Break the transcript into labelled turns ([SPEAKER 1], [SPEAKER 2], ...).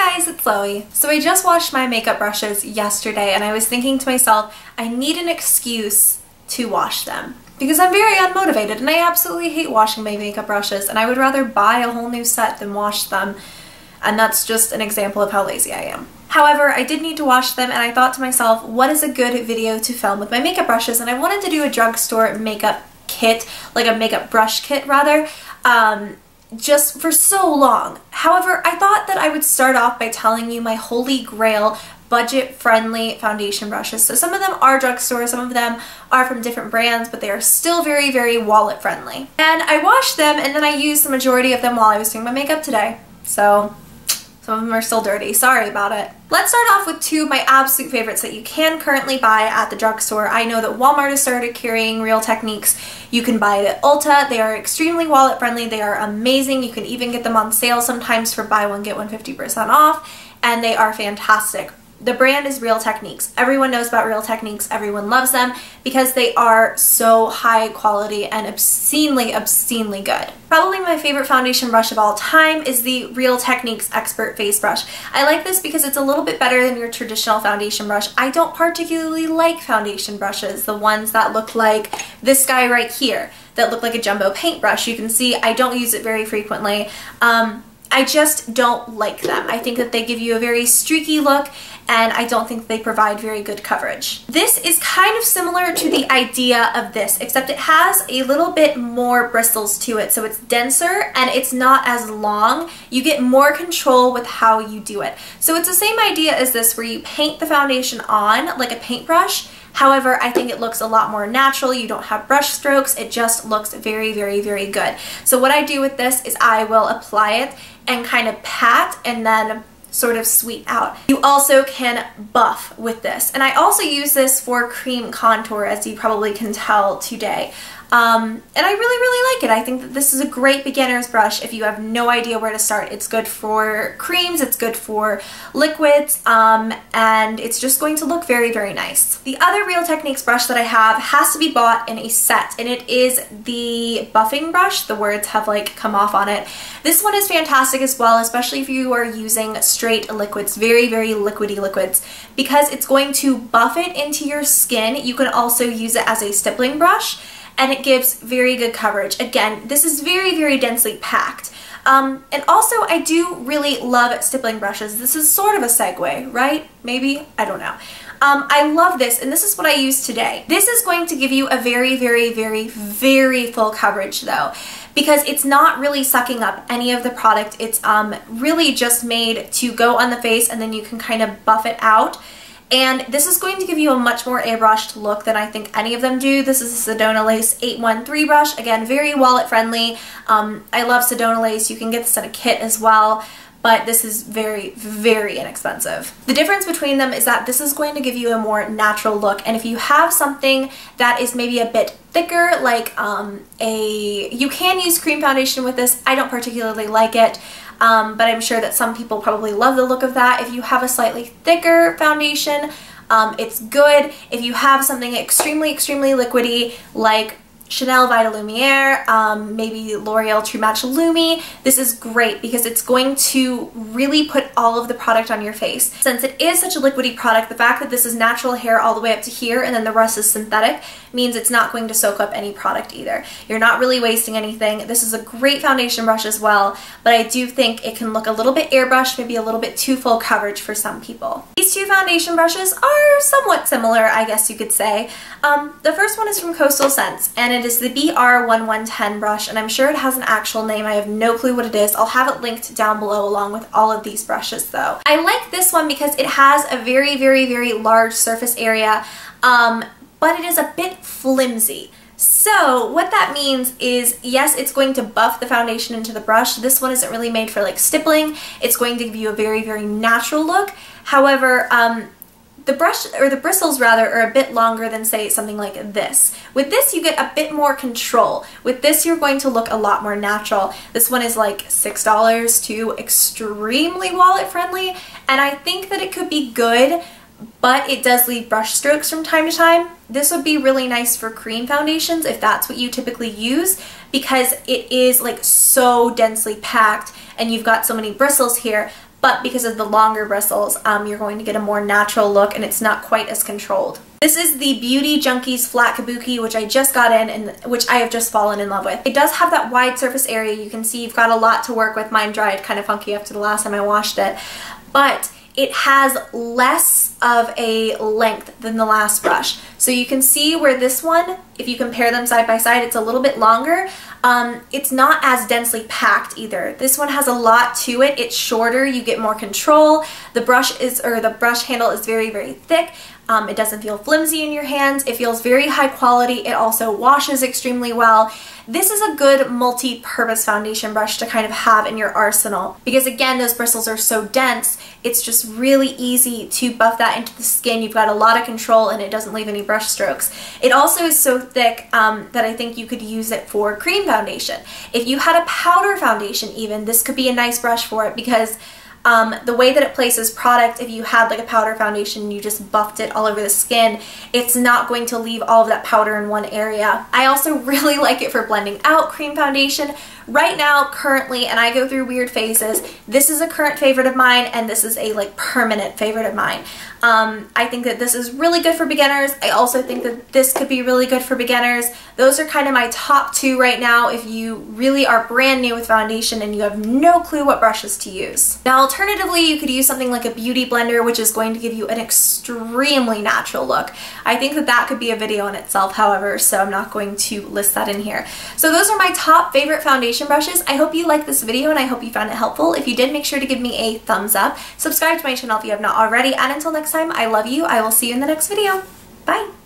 [SPEAKER 1] Hi guys, it's Loey. So I just washed my makeup brushes yesterday and I was thinking to myself, I need an excuse to wash them because I'm very unmotivated and I absolutely hate washing my makeup brushes and I would rather buy a whole new set than wash them, and that's just an example of how lazy I am. However, I did need to wash them and I thought to myself, what is a good video to film with my makeup brushes? And I wanted to do a drugstore makeup kit, like a makeup brush kit rather, just for so long. However, I thought that I would start off by telling you my holy grail budget-friendly foundation brushes. So some of them are drugstore, some of them are from different brands, but they are still very, very wallet-friendly. And I washed them and then I used the majority of them while I was doing my makeup today. So some of them are still dirty. Sorry about it. Let's start off with two of my absolute favorites that you can currently buy at the drugstore. I know that Walmart has started carrying Real Techniques. You can buy it at Ulta. They are extremely wallet friendly. They are amazing. You can even get them on sale sometimes for buy one get one 50% off, and they are fantastic. The brand is Real Techniques. Everyone knows about Real Techniques. Everyone loves them because they are so high quality and obscenely good. Probably my favorite foundation brush of all time is the Real Techniques Expert Face Brush. I like this because it's a little bit better than your traditional foundation brush. I don't particularly like foundation brushes, the ones that look like this guy right here, that look like a jumbo paintbrush. You can see I don't use it very frequently. I just don't like them. I think that they give you a very streaky look and I don't think they provide very good coverage. This is kind of similar to the idea of this, except it has a little bit more bristles to it. So it's denser and it's not as long. You get more control with how you do it. So it's the same idea as this, where you paint the foundation on like a paintbrush. However, I think it looks a lot more natural. You don't have brush strokes. It just looks very, very, very good. So what I do with this is I will apply it and kind of pat and then sort of sweep out. You also can buff with this. And I also use this for cream contour, as you probably can tell today. And I really like it. I think that this is a great beginner's brush if you have no idea where to start. It's good for creams, it's good for liquids, and it's just going to look very, very nice. The other Real Techniques brush that I have has to be bought in a set, and it is the buffing brush. The words have like come off on it. This one is fantastic as well, especially if you are using straight liquids, very, very liquidy liquids, because it's going to buff it into your skin. You can also use it as a stippling brush, and it gives very good coverage. Again, this is very, very densely packed. And also, I do really love stippling brushes. This is sort of a segue, right? Maybe? I don't know. I love this, and this is what I use today. This is going to give you a very, very, very, very full coverage though, because it's not really sucking up any of the product. It's really just made to go on the face and then you can kind of buff it out. And this is going to give you a much more airbrushed look than I think any of them do. This is a Sedona Lace 813 brush. Again, very wallet friendly. I love Sedona Lace. You can get this in a kit as well, but this is very, very inexpensive. The difference between them is that this is going to give you a more natural look, and if you have something that is maybe a bit thicker, like you can use cream foundation with this. I don't particularly like it. But I'm sure that some people probably love the look of that. If you have a slightly thicker foundation, it's good. If you have something extremely, extremely liquidy, like Chanel Vita Lumiere, maybe L'Oreal True Match Lumi, this is great because it's going to really put all of the product on your face. Since it is such a liquidy product, the fact that this is natural hair all the way up to here and then the rest is synthetic means it's not going to soak up any product either. You're not really wasting anything. This is a great foundation brush as well, but I do think it can look a little bit airbrushed, maybe a little bit too full coverage for some people. These two foundation brushes are somewhat similar, I guess you could say. The first one is from Coastal Scents, and it is the BR1110 brush, and I'm sure it has an actual name. I have no clue what it is. I'll have it linked down below along with all of these brushes though. I like this one because it has a very, very, very large surface area, but it is a bit flimsy. So what that means is, yes, it's going to buff the foundation into the brush. This one isn't really made for like stippling. It's going to give you a very, very natural look. However, the brush, or the bristles rather, are a bit longer than say something like this. With this you get a bit more control. With this you're going to look a lot more natural. This one is like $6 too, extremely wallet friendly, and I think that it could be good, but it does leave brush strokes from time to time. This would be really nice for cream foundations if that's what you typically use, because it is like so densely packed and you've got so many bristles here, but because of the longer bristles, you're going to get a more natural look and it's not quite as controlled. This is the Beauty Junkies Flat Kabuki, which I just got in and which I have just fallen in love with. It does have that wide surface area. You can see you've got a lot to work with. Mine dried kind of funky after the last time I washed it, but it has less of a length than the last brush. So you can see where this one, if you compare them side by side, it's a little bit longer. It's not as densely packed either. This one has a lot to it. It's shorter, you get more control. The brush handle is very, very thick. It doesn't feel flimsy in your hands. It feels very high quality. It also washes extremely well. This is a good multi-purpose foundation brush to kind of have in your arsenal because again, those bristles are so dense, it's just really easy to buff that into the skin. You've got a lot of control and it doesn't leave any brush strokes. It also is so thick that I think you could use it for cream foundation. If you had a powder foundation even, this could be a nice brush for it because the way that it places product, if you had like a powder foundation and you just buffed it all over the skin, it's not going to leave all of that powder in one area. I also really like it for blending out cream foundation. Right now, currently, and I go through weird phases, this is a current favorite of mine and this is a like permanent favorite of mine. I think that this is really good for beginners. I also think that this could be really good for beginners. Those are kind of my top two right now if you really are brand new with foundation and you have no clue what brushes to use. Now alternatively, you could use something like a beauty blender, which is going to give you an extremely natural look. I think that that could be a video in itself, however, so I'm not going to list that in here. So those are my top favorite foundation brushes. I hope you liked this video and I hope you found it helpful. If you did, make sure to give me a thumbs up. Subscribe to my channel if you have not already, and until next time, I love you. I will see you in the next video. Bye!